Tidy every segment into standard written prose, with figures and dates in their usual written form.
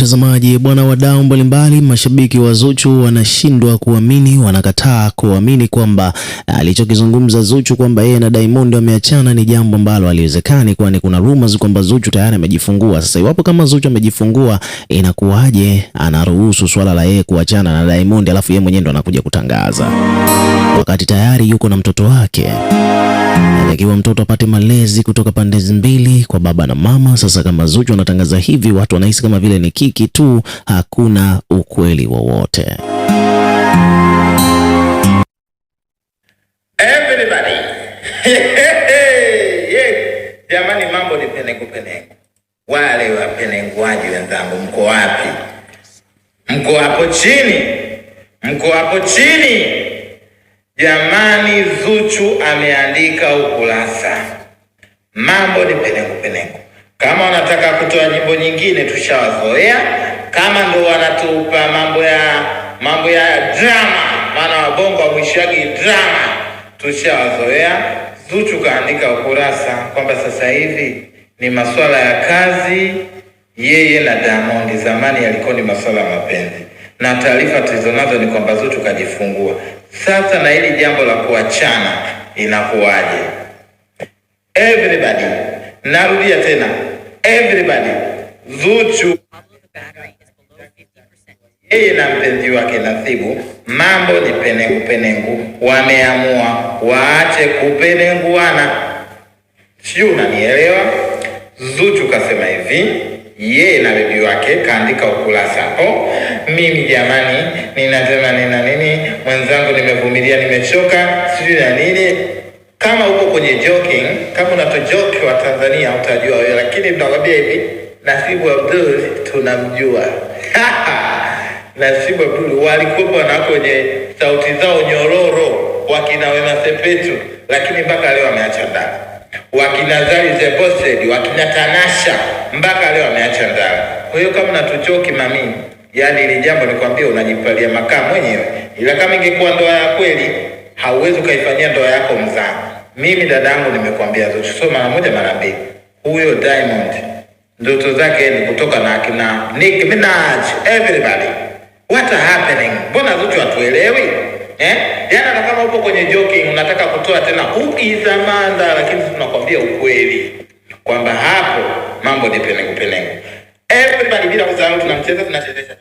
Mtazamaji bwana, wadau mbalimbali, mashabiki wa Zuchu wanashindwa kuamini, wanakataa kuamini kwamba alichokizungumza Zuchu kwamba yeye na Diamond wameachana ni jambo ambalo haliwezekani, kwani kuna rumors kwamba Zuchu tayari amejifungua. Sasa iwapo kama Zuchu amejifungua, inakuwaje anaruhusu swala la yeye kuachana na Diamond alafu yeye mwenyewe ndo anakuja kutangaza wakati tayari yuko na mtoto wake? Anatakiwa mtoto apate malezi kutoka pande mbili kwa baba na mama. Sasa kama Zuchu anatangaza hivi, watu wanahisi kama vile ni kiki tu, hakuna ukweli wowote. Everybody. Jamani, mambo ni penengu. Wale wapenenguaji wenzangu, mko wapi? Mko hapo chini. Jamani, Zuchu ameandika ukurasa. Mambo ni penengu. Kama wanataka kutoa nyimbo nyingine tushawazoea. Kama ndo wanatupa mambo ya drama, maana wabongo wamwishagi drama, tushawazoea. Zuchu kaandika ukurasa kwamba sasa hivi ni masuala ya kazi yeye na Diamond. Zamani yalikuwa ni masuala ya mapenzi, na taarifa tulizonazo ni kwamba Zuchu kajifungua. Sasa na hili jambo la kuachana inakuwaje? Everybody, narudia tena, everybody, Zuchu yeye na mpenzi wake Nasibu, mambo ni penengu. Wameamua waache kupenenguana. Sio, unanielewa? Zuchu kasema hivi, yeye na bibi wake kaandika ukurasa hapo. Mimi jamani, ninasema nini, mwenzangu nimevumilia, nimechoka, sijui na nini. Kama uko kwenye joking, kama unatojoke wa Tanzania utajua wewe, lakini tunakwambia hivi, Nasibu Abdul tunamjua. Nasibu Abdul walikuwa wanako kwenye sauti zao nyororo, wakina Wema Sepetu, lakini mpaka leo ameacha ndani. Wakina Zari the Bossed, wakina Tanasha, mpaka leo ameacha ndani. Kwa hiyo kama unatojoke mami, yani ile jambo nikwambia unajipalia makaa mwenyewe. Ila kama ingekuwa ndoa ya kweli, hauwezi kaifanyia ndoa yako mzaa. Mimi dadangu nimekwambia Zuchu sio mara moja mara mbili. Huyo Diamond ndoto zake ni kutoka na akina Nicki Minaj. Everybody, what are happening? Mbona Zuchu hatuelewi? Yana kama upo kwenye joking unataka kutoa tena uizamanda, lakini tunakwambia ukweli kwamba hapo mambo ni penengu. Everybody, bila kusahau tunachezesha.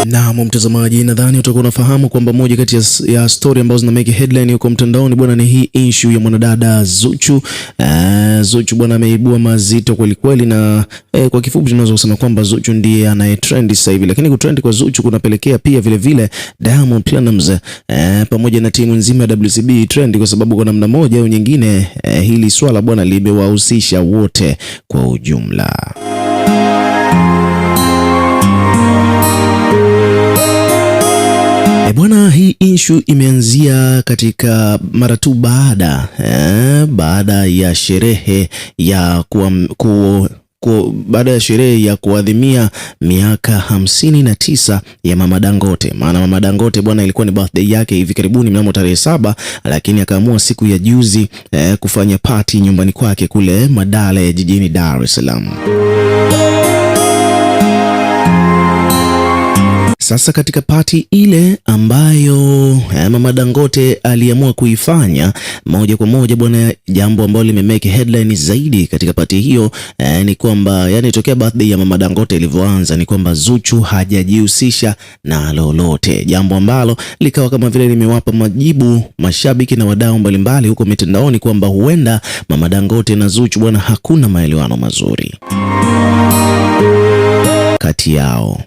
Na mtazamaji, nadhani utakuwa unafahamu kwamba moja kati ya story ambazo zina make headline huko mtandaoni bwana ni hii issue ya mwanadada Zuchu. Zuchu bwana ameibua mazito kweli na kwa kifupi tunaweza kusema kwamba Zuchu ndiye anayetrend sasa hivi, lakini kutrend kwa Zuchu kunapelekea pia vile Diamond Platnumz pamoja na timu nzima ya WCB trend, kwa sababu kwa namna moja au nyingine hili swala bwana limewahusisha wote kwa ujumla. Bwana, hii issue imeanzia katika mara tu baada ya sherehe ya baada ya sherehe ya kuadhimia miaka 59 ya Mama Dangote. Maana Mama Dangote bwana ilikuwa ni birthday yake hivi karibuni mnamo tarehe 7, lakini akaamua siku ya juzi kufanya party nyumbani kwake kule Madale jijini Dar es Salaam. Sasa katika party ile ambayo Mama Dangote aliamua kuifanya moja kwa moja bwana, jambo ambalo limemake headline zaidi katika party hiyo ni kwamba yani tokea birthday ya Mama Dangote ilivyoanza ni kwamba Zuchu hajajihusisha na lolote, jambo ambalo likawa kama vile limewapa majibu mashabiki na wadau mbalimbali huko mitandaoni kwamba huenda Mama Dangote na Zuchu bwana hakuna maelewano mazuri kati yao.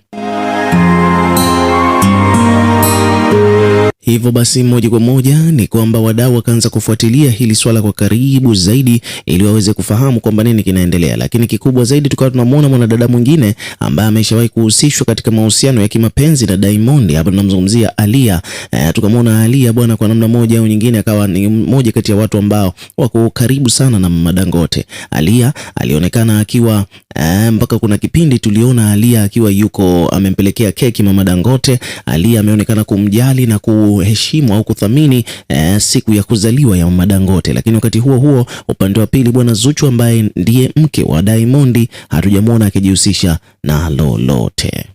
Hivyo basi moja kwa moja ni kwamba wadau wakaanza kufuatilia hili swala kwa karibu zaidi ili waweze kufahamu kwamba nini kinaendelea, lakini kikubwa zaidi tukawa tunamuona mwanadada mwingine ambaye ameshawahi kuhusishwa katika mahusiano ya kimapenzi na Diamond. Hapa tunamzungumzia Aaliyah. Tukamwona Aaliyah bwana kwa namna moja au nyingine akawa ni mmoja kati ya watu ambao wako karibu sana na Mama Dangote. Aaliyah alionekana akiwa mpaka kuna kipindi tuliona Aaliyah akiwa yuko amempelekea keki Mama Dangote. Aaliyah ameonekana kumjali na kuheshimu au kuthamini siku ya kuzaliwa ya Mama Dangote. Lakini wakati huo huo, upande wa pili bwana Zuchu ambaye ndiye mke wa Diamond hatujamwona akijihusisha na lolote.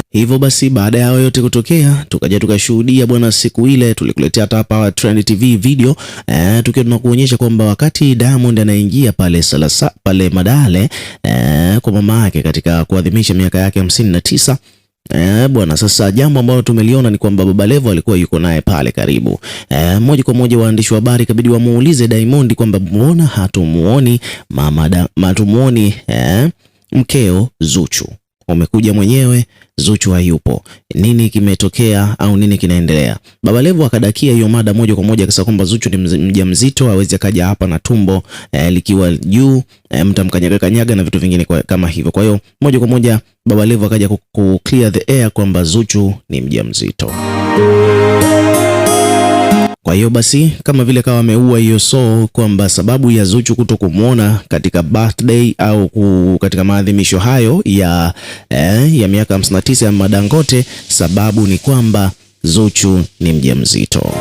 Hivyo basi baada ya yote kutokea, tukaja tukashuhudia bwana, siku ile tulikuletea hapa Trend TV video tukiwa tunakuonyesha kwamba wakati Diamond anaingia pale Madale kwa mama yake katika kuadhimisha miaka yake 59 bwana, sasa jambo ambalo tumeliona ni kwamba Baba Levo alikuwa yuko naye pale karibu. Moja kwa moja waandishi wa habari kabidi wamuulize Diamond kwamba mbona hatumuoni hatumuoni mkeo Zuchu, umekuja mwenyewe, Zuchu hayupo, nini kimetokea au nini kinaendelea? Baba Levo akadakia hiyo mada moja kwa moja, akasema kwamba Zuchu ni mjamzito, hawezi akaja hapa na tumbo likiwa juu, mtamkanyaga na vitu vingine kama hivyo. Kwa hiyo moja kwa moja Baba Levo akaja ku clear the air kwamba Zuchu ni mjamzito. Kwa hiyo basi kama vile kawa ameua hiyo kwamba sababu ya Zuchu kuto kumuona katika birthday au katika maadhimisho hayo ya miaka 59 ya Mama Dangote, sababu ni kwamba Zuchu ni mjamzito.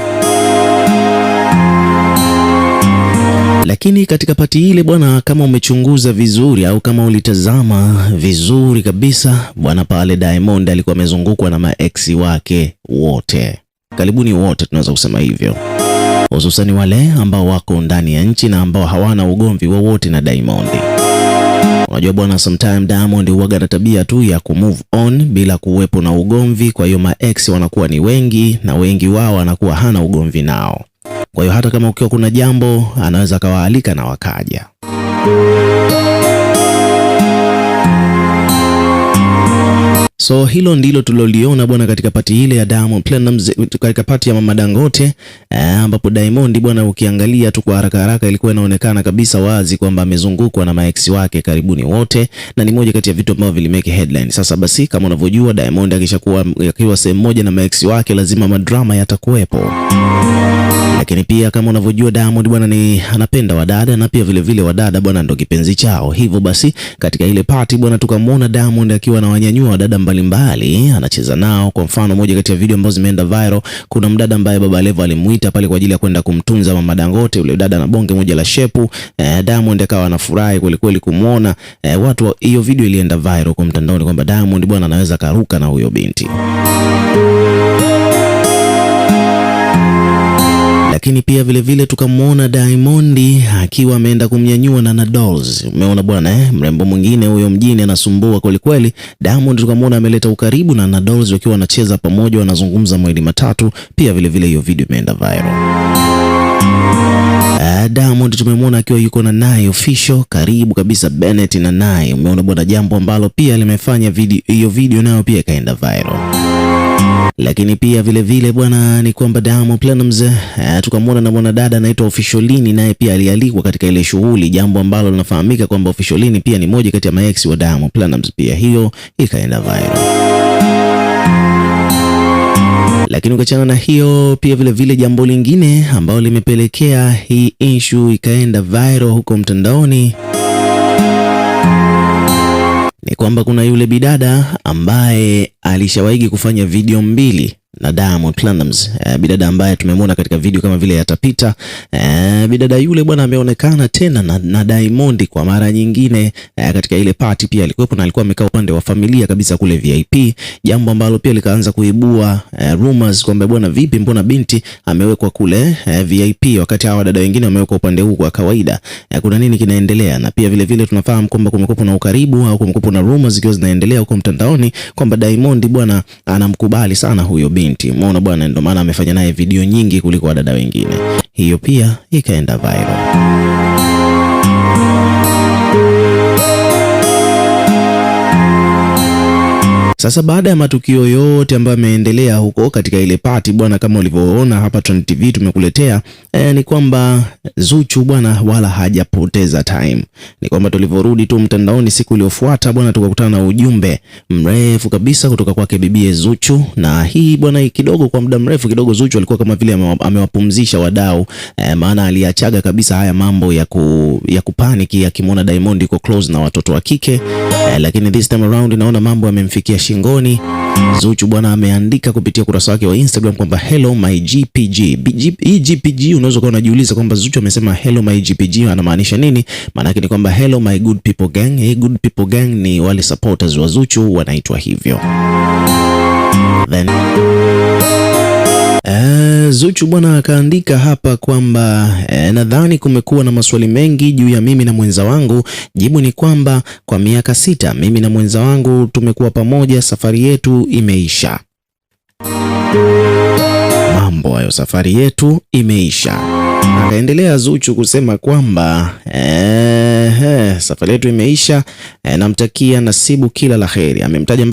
Lakini katika pati ile bwana, kama umechunguza vizuri au kama ulitazama vizuri kabisa bwana, pale Diamond alikuwa amezungukwa na maex wake wote, karibuni wote tunaweza kusema hivyo, hususani wale ambao wako ndani ya nchi na ambao hawana ugomvi wowote na Diamond. Unajua bwana, sometime Diamond huaga na tabia tu ya kumove on bila kuwepo na ugomvi. Kwa hiyo maex wanakuwa ni wengi na wengi wao anakuwa hana ugomvi nao. Kwa hiyo hata kama ukiwa kuna jambo anaweza kawaalika na wakaja. So hilo ndilo tuliloliona bwana katika pati ile ya Diamond Platnumz, katika pati ya Mama Dangote ambapo Diamond bwana, ukiangalia tu kwa haraka ilikuwa inaonekana kabisa wazi kwamba amezungukwa na maex wake karibuni wote, na ni moja kati ya vitu ambavyo vilimeke headline. Sasa basi kama unavyojua Diamond akiwa sehemu moja na maex wake lazima madrama yatakuwepo. Lakini pia kama unavyojua Diamond bwana ni anapenda wadada, na pia vile wadada bwana ndo kipenzi chao. Hivyo basi katika ile party bwana, tukamwona Diamond akiwa na wanyanyua wadada mbalimbali anacheza nao. Kwa mfano moja kati ya video ambazo zimeenda viral, kuna mdada ambaye Baba Levo alimuita pale kwa ajili ya kwenda kumtunza Mama Dangote. Yule dada na bonge moja la shepu, Diamond akawa anafurahi kweli kweli kumuona. Watu hiyo video ilienda viral kwa mtandaoni kwamba Diamond bwana anaweza karuka na huyo binti. Lakini pia vile tukamwona Diamond akiwa ameenda kumnyanyua na Dolls. Umeona bwana mrembo mwingine huyo mjini anasumbua kweli kweli. Diamond tukamwona ameleta ukaribu na Dolls wakiwa wanacheza pamoja, wanazungumza mawili matatu. Pia vile hiyo video imeenda viral. Diamond tumemwona akiwa yuko na Nai official karibu kabisa, Bennett na Nai. Umeona bwana, jambo ambalo pia limefanya hiyo video nayo pia ikaenda viral. Lakini pia vile bwana ni kwamba Diamond Platnumz tukamwona na mwanadada anaitwa Officialini, naye pia alialikwa katika ile shughuli, jambo ambalo linafahamika kwamba Officialini pia ni moja kati ya maex wa Diamond Platnumz, pia hiyo ikaenda viral. Lakini ukachana na hiyo pia vile jambo lingine ambalo limepelekea hii issue ikaenda viral huko mtandaoni ni kwamba kuna yule bidada ambaye alishawahi kufanya video mbili na Diamond Platnumz, bidada ambaye tumemwona katika video kama vile yatapita. Bidada yule bwana ameonekana tena na Diamond kwa mara nyingine katika ile party, pia alikuwepo na alikuwa amekaa upande wa familia kabisa kule VIP, jambo ambalo pia likaanza kuibua rumors kwamba bwana vipi, mbona binti amewekwa kule VIP wakati hawa dada wengine wamewekwa upande huu kwa kawaida, kuna nini kinaendelea? Na pia vile tunafahamu kwamba kumekuwa na ukaribu au kumekuwa na rumors zikiwa zinaendelea huko mtandaoni kwamba Diamond bwana anamkubali sana huyo binti. Umeona bwana, ndio maana amefanya naye video nyingi kuliko wadada wengine. Hiyo pia ikaenda viral. Sasa baada ya matukio yote ambayo yameendelea huko katika ile party bwana, kama ulivyoona hapa Trend TV tumekuletea, ni kwamba Zuchu bwana wala hajapoteza time. Ni kwamba tulivyorudi tu mtandaoni siku iliyofuata bwana, tukakutana na ujumbe mrefu kabisa kutoka kwake bibie Zuchu, na hii bwana kidogo, kwa muda mrefu kidogo Zuchu alikuwa kama vile amewapumzisha wadau, maana aliachaga kabisa haya mambo ya kupaniki akimwona Diamond yuko close na watoto wa kike, lakini this time around naona mambo yamemfikia shingoni. Zuchu bwana ameandika kupitia kurasa wake wa Instagram kwamba hello my GPG. Hii GPG unaweza kuwa unajiuliza kwamba Zuchu amesema hello my GPG anamaanisha nini? Maana yake ni kwamba hello my good people gang. Hii good people gang ni wale supporters wa Zuchu wanaitwa hivyo. Then Zuchu bwana akaandika hapa kwamba nadhani kumekuwa na maswali mengi juu ya mimi na mwenza wangu. Jibu ni kwamba kwa miaka 6 mimi na mwenza wangu tumekuwa pamoja, safari yetu imeisha. Mambo hayo, safari yetu imeisha. Akaendelea Zuchu kusema kwamba safari yetu imeisha, namtakia Nasibu kila la heri. Amemtaja